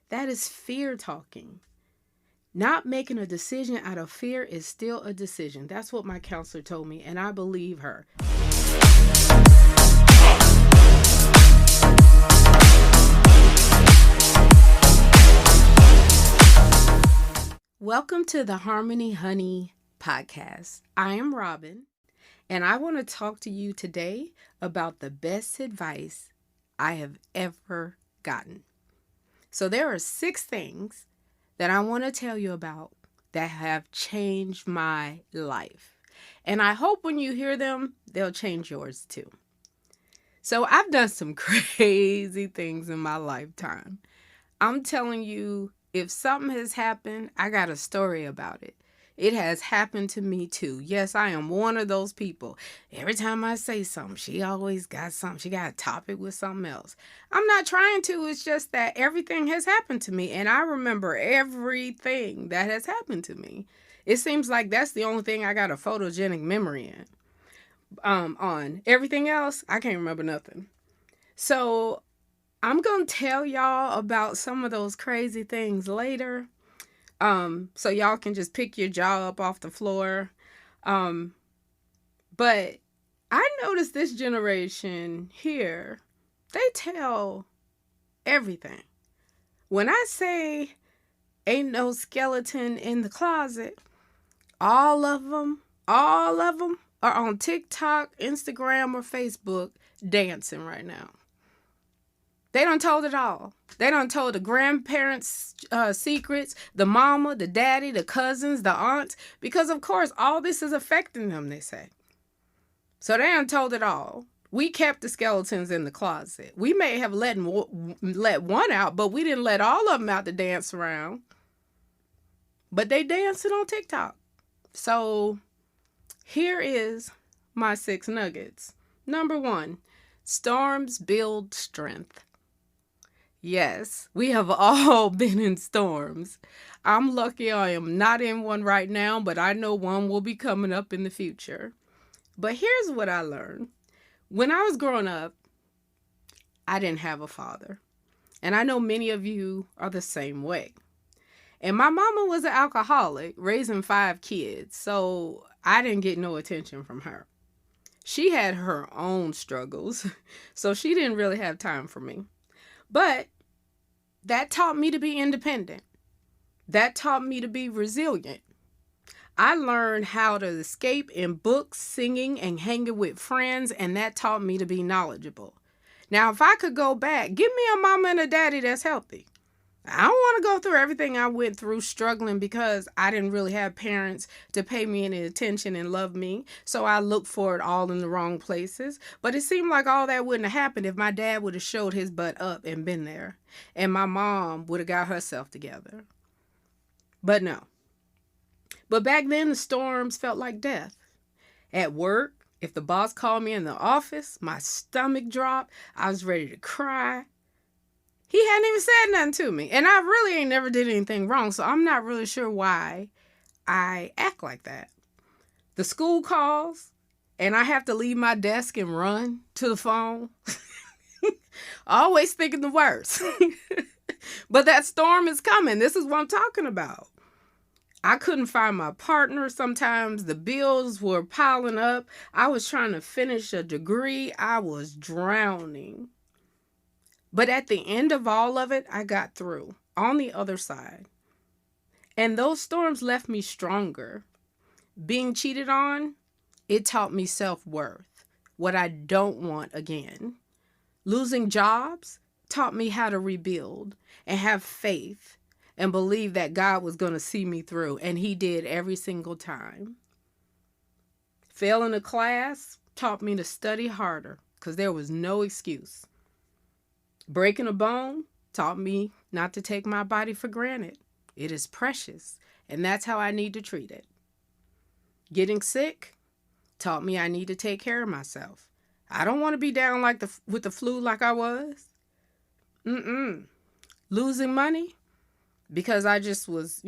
That is fear talking. Not making a decision out of fear is still a decision. That's what my counselor told me, and I believe her. Welcome to the Harmony Honey podcast. I am Robin, and I want to talk to you today about the best advice I have ever gotten. So, there are 6 things that I want to tell you about that have changed my life. And I hope when you hear them, they'll change yours too. So, I've done some crazy things in my lifetime. I'm telling you, if something has happened, I got a story about it. It has happened to me too. Yes, I am one of those people. Every time I say something, she always got something. She got a topic with something else. I'm not trying to. It's just that everything has happened to me. And I remember everything that has happened to me. It seems like that's the only thing I got a photogenic memory in. On everything else, I can't remember nothing. So I'm going to tell y'all about some of those crazy things later. So y'all can just pick your jaw up off the floor. But I noticed this generation here, they tell everything. When I say ain't no skeleton in the closet, all of them are on TikTok, Instagram, or Facebook dancing right now. They done told it all. They done told the grandparents' secrets, the mama, the daddy, the cousins, the aunts, because of course all this is affecting them, they say. So they done told it all. We kept the skeletons in the closet. We may have let one out, but we didn't let all of them out to dance around. But they dancing on TikTok. So here is my 6 nuggets. Number 1, storms build strength. Yes, we have all been in storms. I'm lucky I am not in one right now, but I know one will be coming up in the future. But here's what I learned. When I was growing up, I didn't have a father. And I know many of you are the same way. And my mama was an alcoholic, raising 5 kids, so I didn't get no attention from her. She had her own struggles, so she didn't really have time for me. But that taught me to be independent. That taught me to be resilient. I learned how to escape in books, singing, and hanging with friends, and that taught me to be knowledgeable. Now, if I could go back, give me a mama and a daddy that's healthy. I don't want to go through everything I went through struggling because I didn't really have parents to pay me any attention and love me. So I looked for it all in the wrong places. But it seemed like all that wouldn't have happened if my dad would have showed his butt up and been there. And my mom would have got herself together. But no. But back then the storms felt like death. At work, if the boss called me in the office, my stomach dropped. I was ready to cry. He hadn't even said nothing to me. And I really ain't never did anything wrong, so I'm not really sure why I act like that. The school calls, and I have to leave my desk and run to the phone. Always thinking the worst. But that storm is coming. This is what I'm talking about. I couldn't find my partner sometimes. The bills were piling up. I was trying to finish a degree. I was drowning. But at the end of all of it, I got through on the other side. And those storms left me stronger. Being cheated on, it taught me self-worth, what I don't want again. Losing jobs taught me how to rebuild and have faith and believe that God was going to see me through, and He did every single time. Failing a class taught me to study harder because there was no excuse. Breaking a bone taught me not to take my body for granted. It is precious, and that's how I need to treat it. Getting sick taught me I need to take care of myself. I don't want to be down with the flu like I was. Losing money because I just was,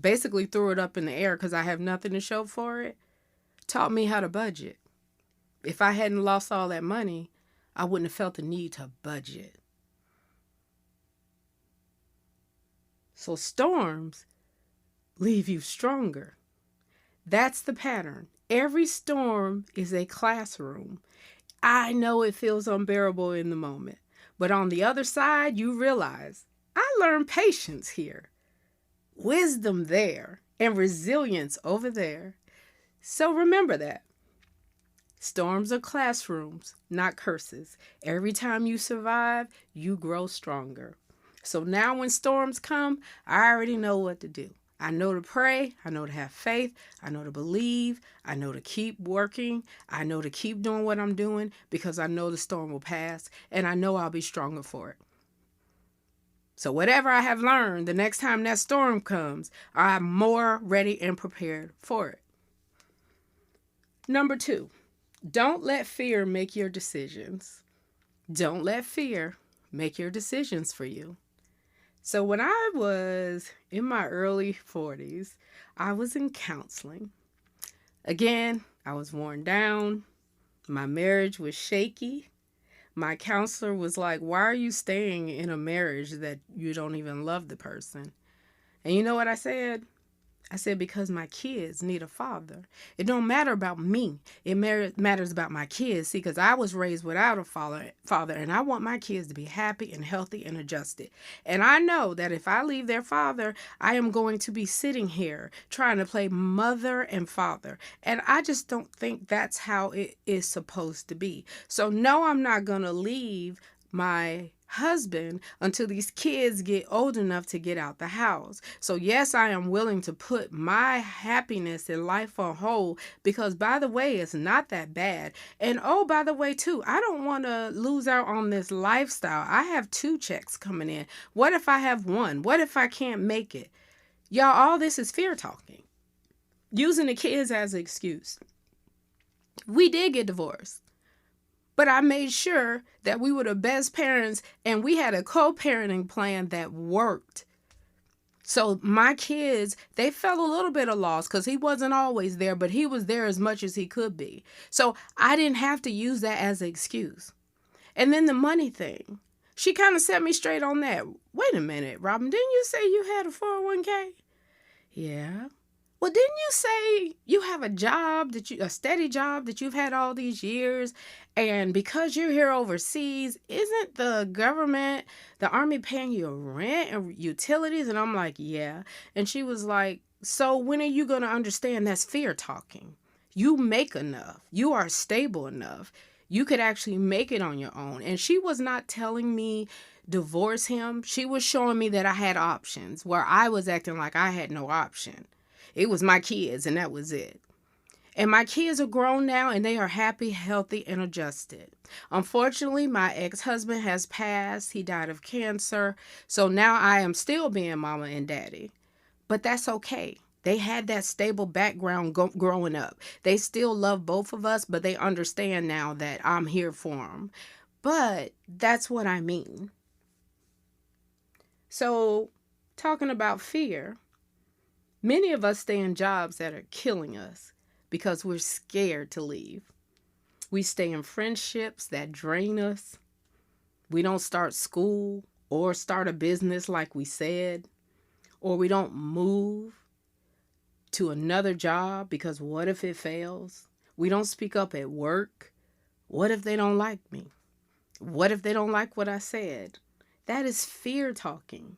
basically threw it up in the air because I have nothing to show for it, taught me how to budget. If I hadn't lost all that money, I wouldn't have felt the need to budget. So storms leave you stronger. That's the pattern. Every storm is a classroom. I know it feels unbearable in the moment, but on the other side, you realize I learned patience here, wisdom there, and resilience over there. So remember that. Storms are classrooms, not curses. Every time you survive, you grow stronger. So now when storms come, I already know what to do. I know to pray. I know to have faith. I know to believe. I know to keep working. I know to keep doing what I'm doing because I know the storm will pass and I know I'll be stronger for it. So whatever I have learned, the next time that storm comes, I'm more ready and prepared for it. Number 2, don't let fear make your decisions. Don't let fear make your decisions for you. So when I was in my early 40s, I was in counseling. Again, I was worn down. My marriage was shaky. My counselor was like, why are you staying in a marriage that you don't even love the person? And you know what I said? I said, because my kids need a father. It don't matter about me. It matters about my kids. See, because I was raised without a father, and I want my kids to be happy and healthy and adjusted. And I know that if I leave their father, I am going to be sitting here trying to play mother and father. And I just don't think that's how it is supposed to be. So no, I'm not going to leave my husband until these kids get old enough to get out the house. So yes, I am willing to put my happiness in life on hold because, by the way, it's not that bad. And oh, by the way, too, I don't want to lose out on this lifestyle. I have 2 checks coming in. What if I have 1? What if I can't make it? Y'all, all this is fear talking. Using the kids as an excuse. We did get divorced. But I made sure that we were the best parents and we had a co-parenting plan that worked. So my kids, they felt a little bit of loss because he wasn't always there, but he was there as much as he could be. So I didn't have to use that as an excuse. And then the money thing, she kind of set me straight on that. Wait a minute, Robin, didn't you say you had a 401k? Yeah. Well, didn't you say you have a steady job that you've had all these years? And because you're here overseas, isn't the government, the army paying you rent and utilities? And I'm like, yeah. And she was like, so when are you going to understand that's fear talking? You make enough. You are stable enough. You could actually make it on your own. And she was not telling me divorce him. She was showing me that I had options where I was acting like I had no option. It was my kids, and that was it. And my kids are grown now, and they are happy, healthy, and adjusted. Unfortunately, my ex-husband has passed. He died of cancer. So now I am still being mama and daddy. But that's okay. They had that stable background growing up. They still love both of us, but they understand now that I'm here for them. But that's what I mean. So, talking about fear, many of us stay in jobs that are killing us because we're scared to leave. We stay in friendships that drain us. We don't start school or start a business like we said. Or we don't move to another job because what if it fails? We don't speak up at work. What if they don't like me? What if they don't like what I said? That is fear talking.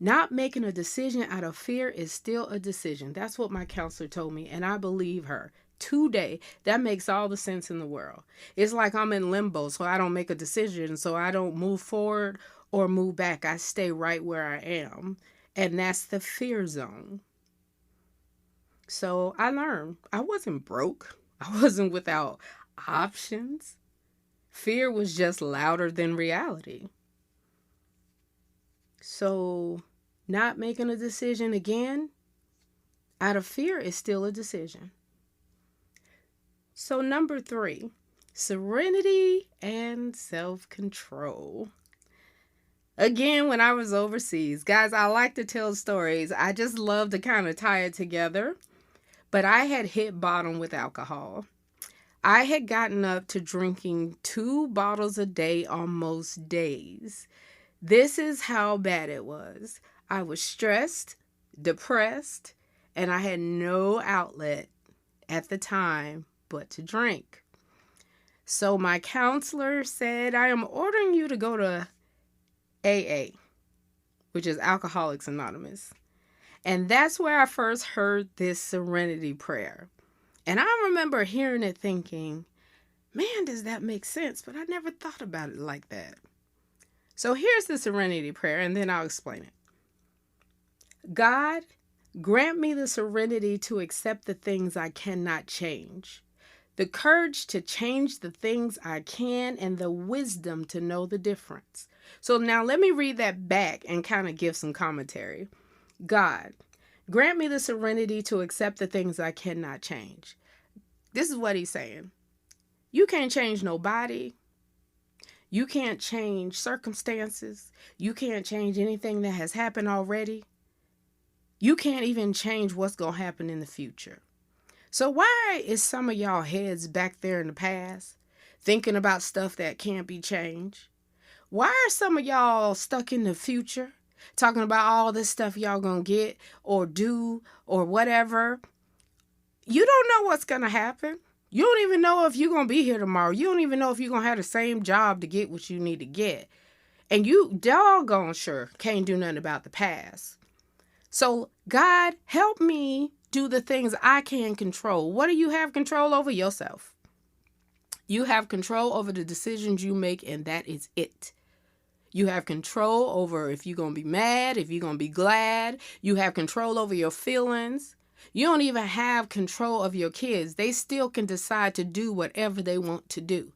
Not making a decision out of fear is still a decision. That's what my counselor told me, and I believe her. Today, that makes all the sense in the world. It's like I'm in limbo, so I don't make a decision, so I don't move forward or move back. I stay right where I am, and that's the fear zone. So I learned I wasn't broke. I wasn't without options. Fear was just louder than reality. So not making a decision again out of fear is still a decision. So number 3, serenity and self-control. Again, when I was overseas, guys, I like to tell stories. I just love to kind of tie it together. But I had hit bottom with alcohol. I had gotten up to drinking 2 bottles a day on most days. This is how bad it was. I was stressed, depressed, and I had no outlet at the time but to drink. So my counselor said, I am ordering you to go to AA, which is Alcoholics Anonymous. And that's where I first heard this serenity prayer. And I remember hearing it thinking, man, does that make sense? But I never thought about it like that. So here's the serenity prayer, and then I'll explain it. God, grant me the serenity to accept the things I cannot change, the courage to change the things I can, and the wisdom to know the difference. So now let me read that back and kind of give some commentary. God, grant me the serenity to accept the things I cannot change. This is what he's saying. You can't change nobody. You can't change circumstances. You can't change anything that has happened already. You can't even change what's going to happen in the future. So why is some of y'all heads back there in the past thinking about stuff that can't be changed? Why are some of y'all stuck in the future talking about all this stuff y'all going to get or do or whatever? You don't know what's going to happen. You don't even know if you're going to be here tomorrow. You don't even know if you're going to have the same job to get what you need to get. And you doggone sure can't do nothing about the past. So God, help me do the things I can control. What do you have control over? Yourself. You have control over the decisions you make, and that is it. You have control over if you're going to be mad, if you're going to be glad. You have control over your feelings. You don't even have control of your kids. They still can decide to do whatever they want to do.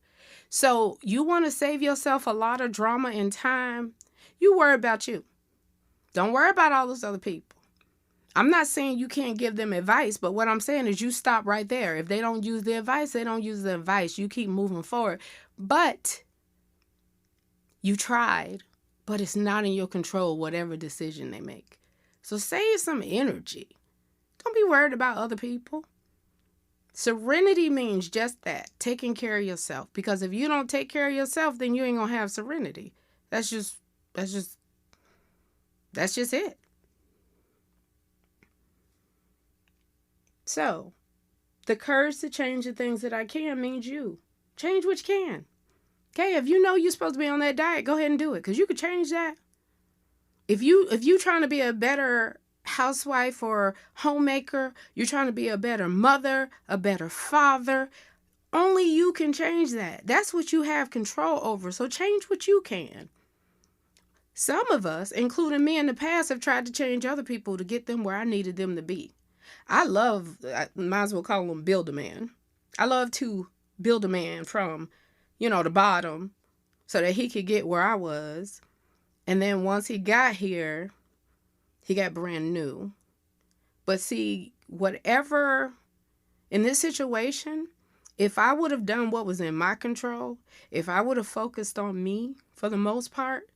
So you want to save yourself a lot of drama and time? You worry about you. Don't worry about all those other people. I'm not saying you can't give them advice, but what I'm saying is you stop right there. If they don't use the advice, they don't use the advice. You keep moving forward. But you tried, but it's not in your control, whatever decision they make. So save some energy. Don't be worried about other people. Serenity means just that, taking care of yourself. Because if you don't take care of yourself, then you ain't gonna have serenity. That's just it. So, the courage to change the things that I can means you. Change what you can. Okay, if you know you're supposed to be on that diet, go ahead and do it, because you could change that. If you trying to be a better housewife or homemaker, you're trying to be a better mother, a better father, only you can change that. That's what you have control over. So change what you can. Some of us, including me in the past, have tried to change other people to get them where I needed them to be. I might as well call him Build a Man. I love to build a man from, the bottom so that he could get where I was. And then once he got here, he got brand new. But see, whatever, in this situation, if I would have done what was in my control, if I would have focused on me for the most part,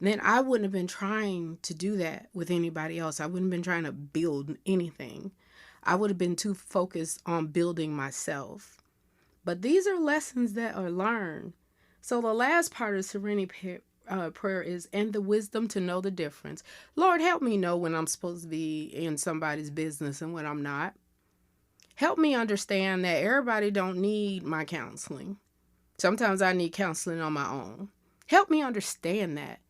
then I wouldn't have been trying to do that with anybody else. I wouldn't have been trying to build anything. I would have been too focused on building myself. But these are lessons that are learned. So the last part of serenity prayer is, and the wisdom to know the difference. Lord, help me know when I'm supposed to be in somebody's business and when I'm not. Help me understand that everybody don't need my counseling. Sometimes I need counseling on my own. Help me understand that.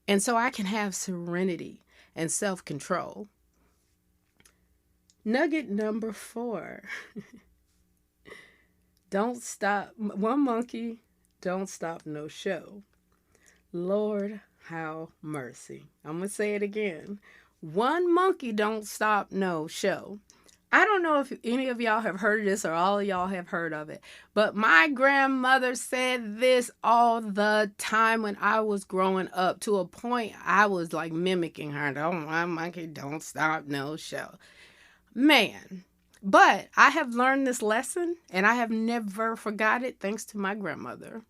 And so I can have serenity and self-control. Nugget number 4. Don't stop. One monkey, don't stop no show. Lord, have mercy. I'm going to say it again. One monkey don't stop no show. I don't know if any of y'all have heard of this or all of y'all have heard of it, but my grandmother said this all the time when I was growing up, to a point I was like mimicking her. Oh, my monkey don't stop no show. Man, but I have learned this lesson and I have never forgot it thanks to my grandmother.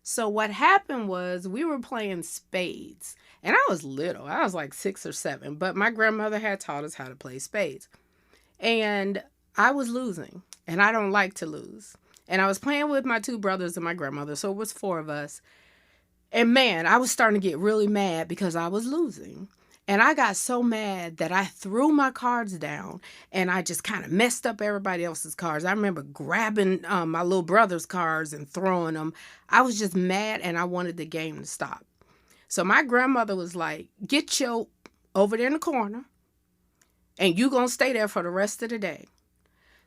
So what happened was we were playing spades, and I was little. I was like 6 or 7, but my grandmother had taught us how to play spades. And I was losing, and I don't like to lose. And I was playing with my 2 brothers and my grandmother, so it was 4 of us. And man, I was starting to get really mad because I was losing. And I got so mad that I threw my cards down and I just kind of messed up everybody else's cards. I remember grabbing my little brother's cards and throwing them. I was just mad and I wanted the game to stop. So my grandmother was like, get your over there in the corner and you gonna stay there for the rest of the day.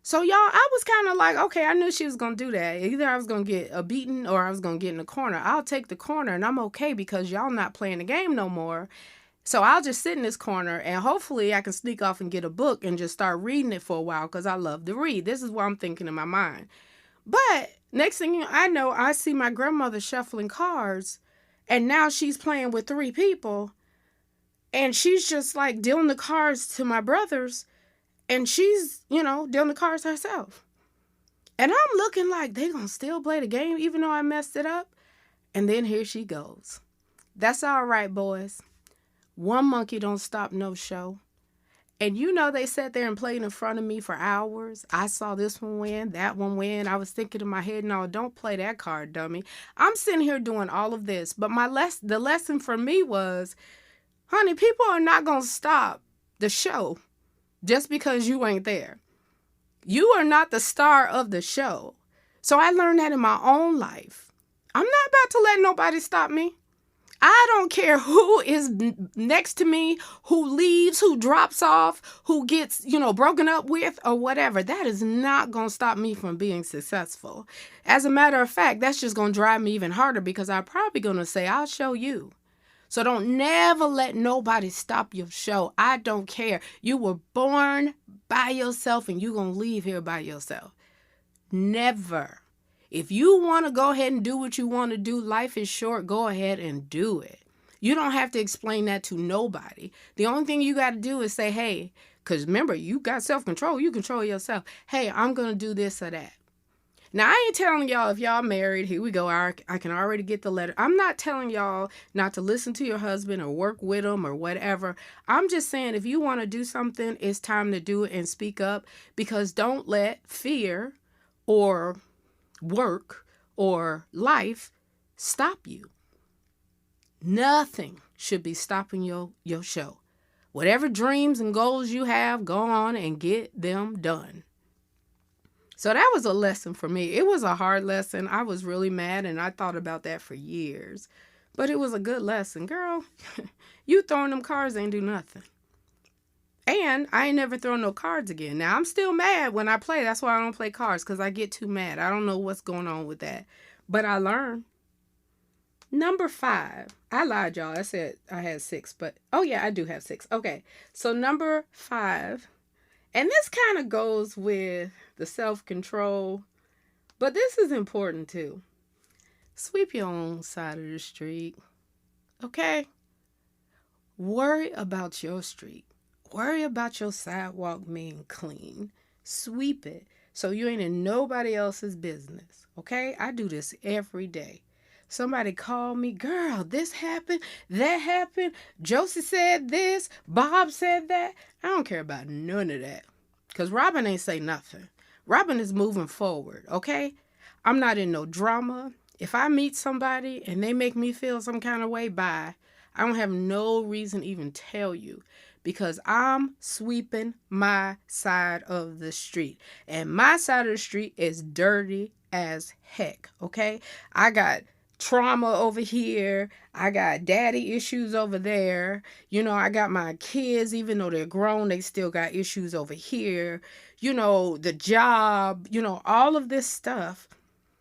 So y'all, I was kind of like, okay, I knew she was going to do that. Either I was going to get a beating or I was going to get in the corner. I'll take the corner and I'm okay because y'all not playing the game no more. So I'll just sit in this corner and hopefully I can sneak off and get a book and just start reading it for a while because I love to read. This is what I'm thinking in my mind. But next thing I know, I see my grandmother shuffling cards and now she's playing with 3 people and she's just like dealing the cards to my brothers. And she's, dealing the cards herself. And I'm looking like they gonna still play the game even though I messed it up. And then here she goes. That's all right, boys. One monkey don't stop no show. And they sat there and played in front of me for hours. I saw this one win, that one win. I was thinking in my head, no, don't play that card, dummy. I'm sitting here doing all of this. But the lesson for me was, honey, people are not gonna stop the show just because you ain't there. You are not the star of the show. So I learned that in my own life. I'm not about to let nobody stop me. I don't care who is next to me, who leaves, who drops off, who gets, broken up with or whatever. That is not going to stop me from being successful. As a matter of fact, that's just going to drive me even harder because I'm probably going to say, I'll show you. So don't never let nobody stop your show. I don't care. You were born by yourself and you're going to leave here by yourself. Never. If you want to go ahead and do what you want to do, life is short, go ahead and do it. You don't have to explain that to nobody. The only thing you got to do is say, hey, because remember, you got self-control. You control yourself. Hey, I'm going to do this or that. Now, I ain't telling y'all if y'all married, here we go, I can already get the letter. I'm not telling y'all not to listen to your husband or work with him or whatever. I'm just saying if you want to do something, it's time to do it and speak up because don't let fear or work or life stop you. Nothing should be stopping your show. Whatever dreams and goals you have, go on and get them done. So that was a lesson for me. It was a hard lesson. I was really mad and I thought about that for years. But it was a good lesson. Girl, you throwing them cards ain't do nothing. And I ain't never thrown no cards again. Now, I'm still mad when I play. That's why I don't play cards because I get too mad. I don't know what's going on with that. But I learned. Number 5. I lied, y'all. I said I had 6. But, oh, yeah, I do have 6. Okay. So number 5. And this kind of goes with the self-control, but this is important too. Sweep your own side of the street, okay? Worry about your street. Worry about your sidewalk being clean. Sweep it so you ain't in nobody else's business, okay? I do this every day. Somebody called me, girl, this happened, that happened. Josie said this, Bob said that. I don't care about none of that. Because Robin ain't say nothing. Robin is moving forward, okay? I'm not in no drama. If I meet somebody and they make me feel some kind of way, bye. I don't have no reason to even tell you. Because I'm sweeping my side of the street. And my side of the street is dirty as heck, okay? I got trauma over here. I got daddy issues over there. I got my kids, even though they're grown, they still got issues over here. The job, all of this stuff.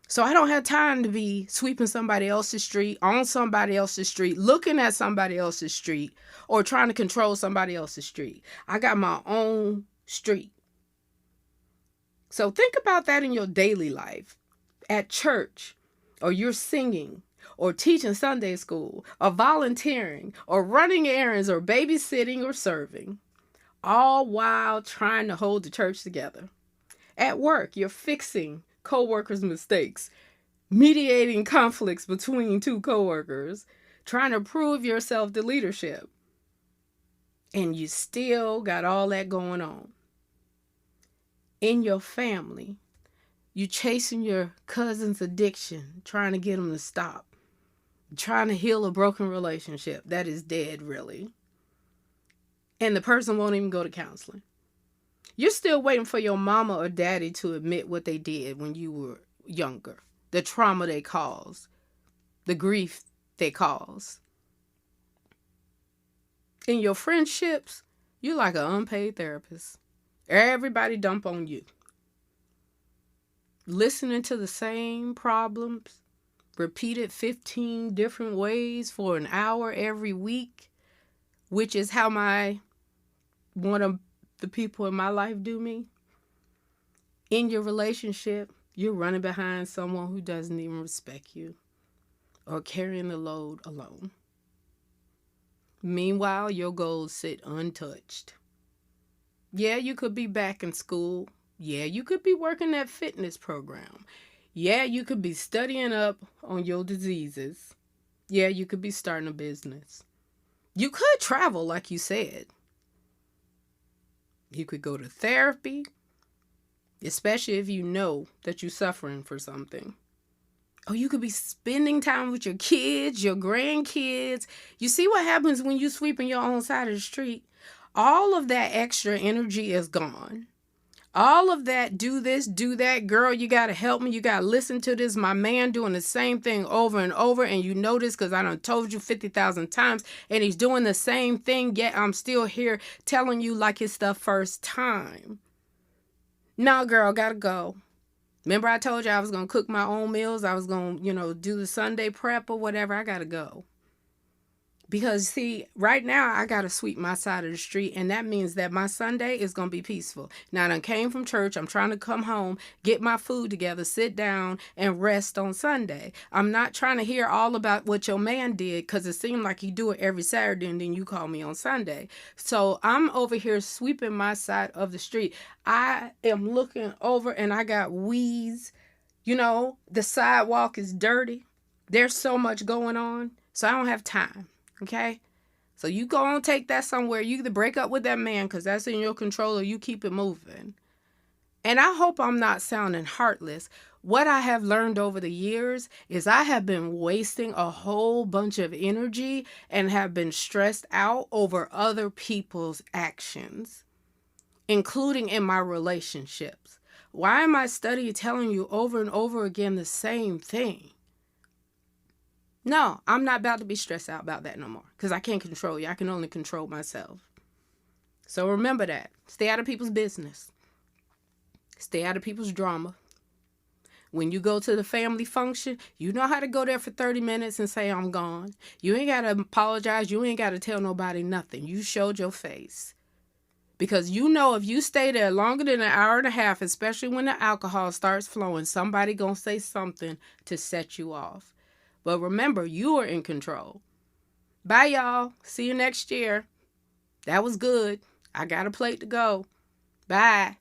So I don't have time to be sweeping somebody else's street, on somebody else's street, looking at somebody else's street, or trying to control somebody else's street. I got my own street. So think about that in your daily life, at church, or you're singing, or teaching Sunday school, or volunteering, or running errands, or babysitting, or serving, all while trying to hold the church together. At work, you're fixing co-workers' mistakes, mediating conflicts between 2 co-workers, trying to prove yourself to leadership. And you still got all that going on. In your family, you chasing your cousin's addiction, trying to get them to stop. Trying to heal a broken relationship that is dead, really. and the person won't even go to counseling. You're still waiting for your mama or daddy to admit what they did when you were younger, the trauma they caused, the grief they caused. In your friendships, you're like an unpaid therapist. Everybody dump on you. Listening to the same problems, repeated 15 different ways for an hour every week, which is how one of the people in my life do me. In your relationship, you're running behind someone who doesn't even respect you or carrying the load alone. Meanwhile, your goals sit untouched. Yeah, you could be back in school. Yeah, you could be working that fitness program. Yeah, you could be studying up on your diseases. Yeah, you could be starting a business. You could travel, like you said. You could go to therapy, especially if you know that you're suffering for something. Or you could be spending time with your kids, your grandkids. You see what happens when you sweeping your own side of the street? All of that extra energy is gone. All of that, do this, do that, girl, you got to help me. You got to listen to this. My man doing the same thing over and over. And you know this because I done told you 50,000 times. And he's doing the same thing, yet I'm still here telling you like it's the first time. No, girl, got to go. Remember I told you I was going to cook my own meals? I was going to, do the Sunday prep or whatever. I got to go. Because, see, right now I got to sweep my side of the street, and that means that my Sunday is going to be peaceful. Now, I done came from church. I'm trying to come home, get my food together, sit down, and rest on Sunday. I'm not trying to hear all about what your man did because it seemed like he do it every Saturday, and then you call me on Sunday. So I'm over here sweeping my side of the street. I am looking over, and I got weeds. The sidewalk is dirty. There's so much going on, so I don't have time. Okay? So you go and take that somewhere. You either break up with that man because that's in your control or you keep it moving. And I hope I'm not sounding heartless. What I have learned over the years is I have been wasting a whole bunch of energy and have been stressed out over other people's actions, including in my relationships. Why am I telling you over and over again the same thing? No, I'm not about to be stressed out about that no more because I can't control you. I can only control myself. So remember that. Stay out of people's business. Stay out of people's drama. When you go to the family function, you know how to go there for 30 minutes and say, I'm gone. You ain't got to apologize. You ain't got to tell nobody nothing. You showed your face. Because if you stay there longer than an hour and a half, especially when the alcohol starts flowing, somebody going to say something to set you off. But remember, you are in control. Bye, y'all. See you next year. That was good. I got a plate to go. Bye.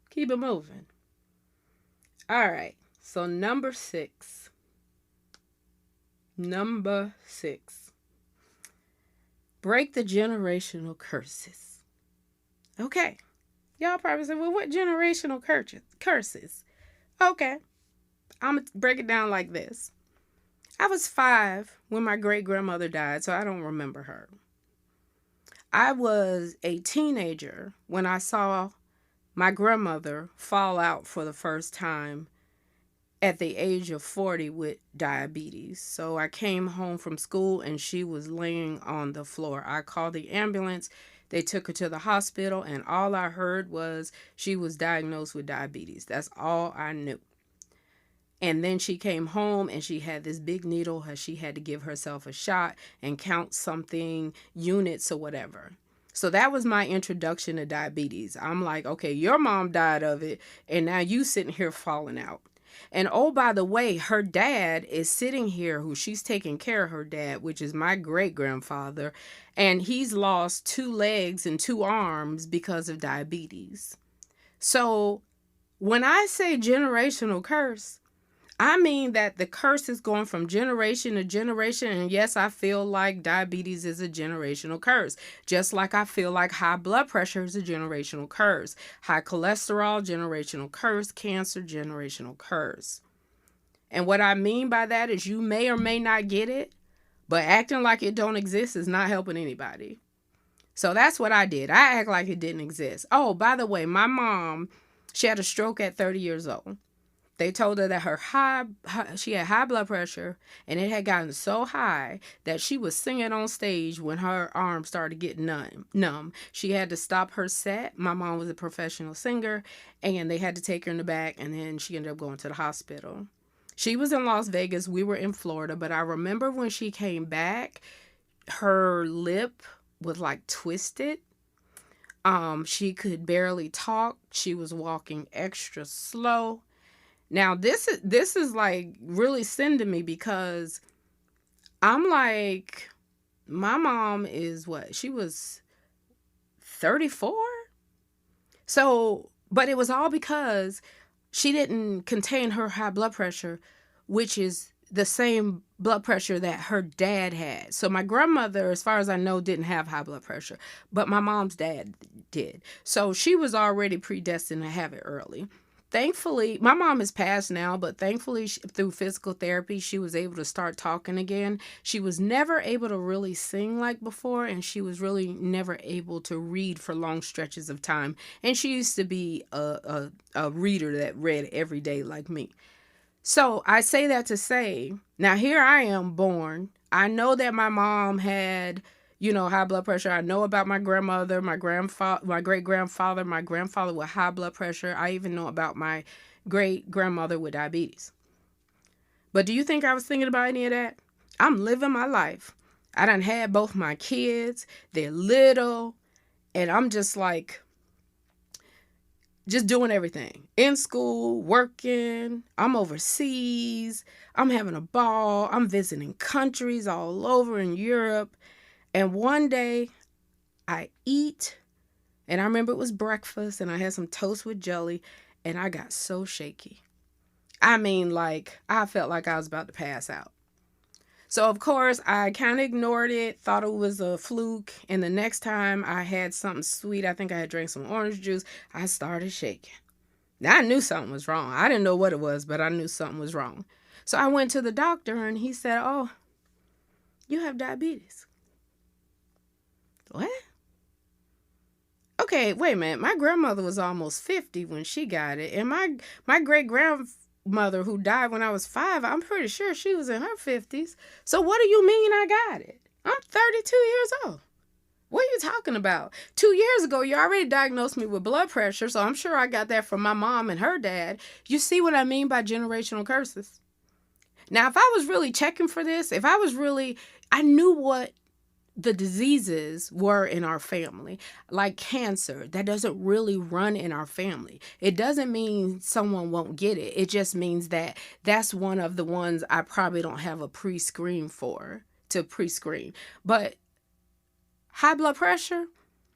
Keep it moving. All right. So number 6. Break the generational curses. Okay. Y'all probably say, well, what generational curses? Okay. I'm going to break it down like this. I was 5 when my great-grandmother died, so I don't remember her. I was a teenager when I saw my grandmother fall out for the first time at the age of 40 with diabetes. So I came home from school and she was laying on the floor. I called the ambulance. They took her to the hospital, and all I heard was she was diagnosed with diabetes. That's all I knew. And then she came home and she had this big needle. She had to give herself a shot and count something units or whatever. So that was my introduction to diabetes. I'm like, okay, your mom died of it, and now you sitting here falling out. And oh, by the way, her dad is sitting here, who she's taking care of her dad, which is my great-grandfather, and he's lost 2 legs and 2 arms because of diabetes. So when I say generational curse, I mean that the curse is going from generation to generation. And yes, I feel like diabetes is a generational curse. Just like I feel like high blood pressure is a generational curse. High cholesterol, generational curse. Cancer, generational curse. And what I mean by that is you may or may not get it, but acting like it don't exist is not helping anybody. So that's what I did. I act like it didn't exist. Oh, by the way, my mom, she had a stroke at 30 years old. They told her that she had high blood pressure, and it had gotten so high that she was singing on stage when her arm started getting numb. She had to stop her set. My mom was a professional singer, and they had to take her in the back, and then she ended up going to the hospital. She was in Las Vegas. We were in Florida, but I remember when she came back, her lip was like twisted. She could barely talk. She was walking extra slow. Now this is like really sending me, because I'm like, my mom is what? She was 34? So, but it was all because she didn't contain her high blood pressure, which is the same blood pressure that her dad had. So my grandmother, as far as I know, didn't have high blood pressure, but my mom's dad did. So she was already predestined to have it early. Thankfully, my mom is passed now, but thankfully, through physical therapy, she was able to start talking again. She was never able to really sing like before, and she was really never able to read for long stretches of time. And she used to be a reader that read every day like me. So I say that to say, now here I am born. I know that my mom had, high blood pressure. I know about my grandmother, my great grandfather, my grandfather with high blood pressure. I even know about my great grandmother with diabetes. But do you think I was thinking about any of that? I'm living my life. I done had both my kids. They're little. And I'm just like, just doing everything. In school, working, I'm overseas, I'm having a ball, I'm visiting countries all over in Europe. And one day I eat, and I remember it was breakfast, and I had some toast with jelly, and I got so shaky. I mean, like, I felt like I was about to pass out. So, of course, I kind of ignored it, thought it was a fluke. And the next time I had something sweet, I think I had drank some orange juice, I started shaking. Now, I knew something was wrong. I didn't know what it was, but I knew something was wrong. So I went to the doctor, and he said, "Oh, you have diabetes." What? Okay, wait a minute. My grandmother was almost 50 when she got it. And my great grandmother, who died when I was 5, I'm pretty sure she was in her 50s. So what do you mean I got it? I'm 32 years old. What are you talking about? 2 years ago, you already diagnosed me with blood pressure, so I'm sure I got that from my mom and her dad. You see what I mean by generational curses? Now, if I was really checking for this, I knew what the diseases were in our family, like cancer. That doesn't really run in our family. It doesn't mean someone won't get it. It just means that that's one of the ones I probably don't have a pre-screen to pre-screen. But high blood pressure,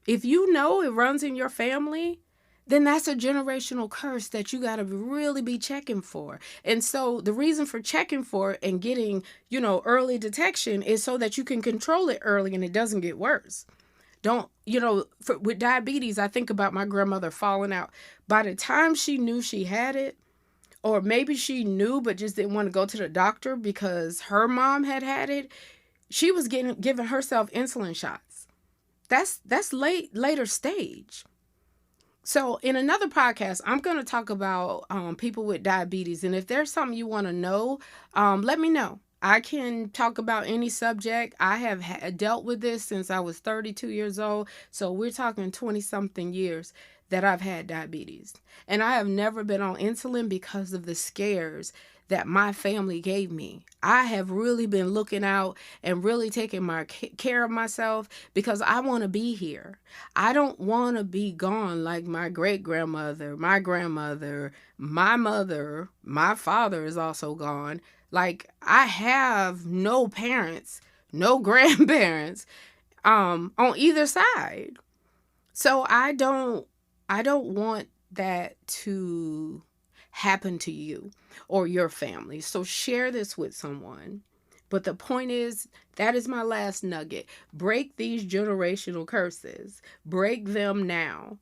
if you know it runs in your family, then that's a generational curse that you got to really be checking for. And so the reason for checking for it and getting, early detection is so that you can control it early and it doesn't get worse. With diabetes, I think about my grandmother falling out. By the time she knew she had it, or maybe she knew but just didn't want to go to the doctor because her mom had it, she was giving herself insulin shots. That's later stage. So in another podcast, I'm going to talk about people with diabetes. And if there's something you want to know, let me know. I can talk about any subject. I have dealt with this since I was 32 years old. So we're talking 20-something years that I've had diabetes. And I have never been on insulin because of the scares that my family gave me. I have really been looking out and really taking care of myself because I want to be here. I don't want to be gone like my great-grandmother, my grandmother, my mother, my father is also gone. Like, I have no parents, no grandparents on either side. So I don't want that to happen to you or your family. So share this with someone. But the point is, that is my last nugget. Break these generational curses. Break them now.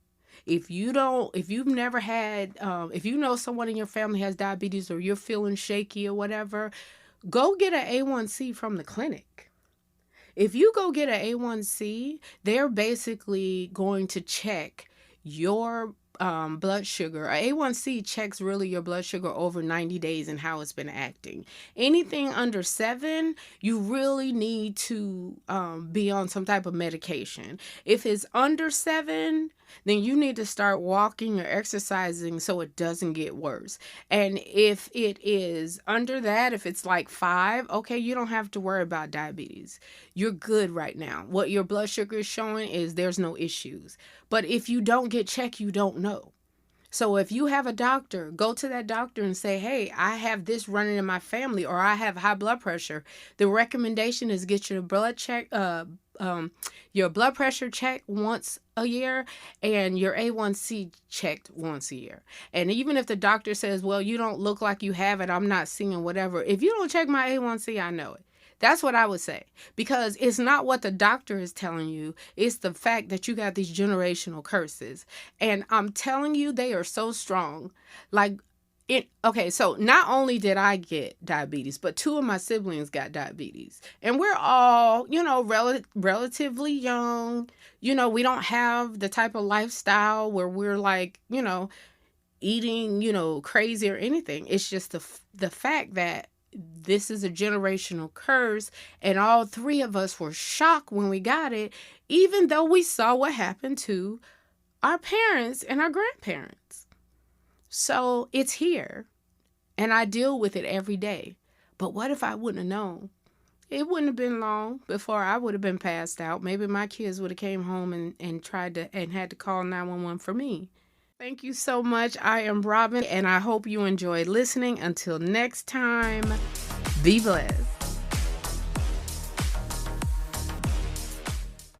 If you've never had, if you know someone in your family has diabetes or you're feeling shaky or whatever, go get an A1C from the clinic. If you go get an A1C, they're basically going to check your blood sugar. A A1C checks really your blood sugar over 90 days and how it's been acting. Anything under 7, you really need to be on some type of medication. If it's under 7, then you need to start walking or exercising so it doesn't get worse. And if it is under that, if it's like 5, okay, you don't have to worry about diabetes. You're good right now. What your blood sugar is showing is there's no issues. But if you don't get checked, you don't know. So if you have a doctor, go to that doctor and say, hey, I have this running in my family, or I have high blood pressure. The recommendation is get your blood pressure checked once a year and your A1C checked once a year. And even if the doctor says, well, you don't look like you have it, I'm not seeing whatever. If you don't check my A1C, I know it. That's what I would say, because it's not what the doctor is telling you. It's the fact that you got these generational curses. And I'm telling you, they are so strong. Okay, so not only did I get diabetes, but 2 of my siblings got diabetes. And we're all, relatively young. We don't have the type of lifestyle where we're like, eating, crazy or anything. It's just the fact that this is a generational curse, and all 3 of us were shocked when we got it, even though we saw what happened to our parents and our grandparents. So it's here, and I deal with it every day. But what if I wouldn't have known? It wouldn't have been long before I would have been passed out. Maybe my kids would have came home and had to call 911 for me. Thank you so much. I am Robin, and I hope you enjoyed listening. Until next time, be blessed.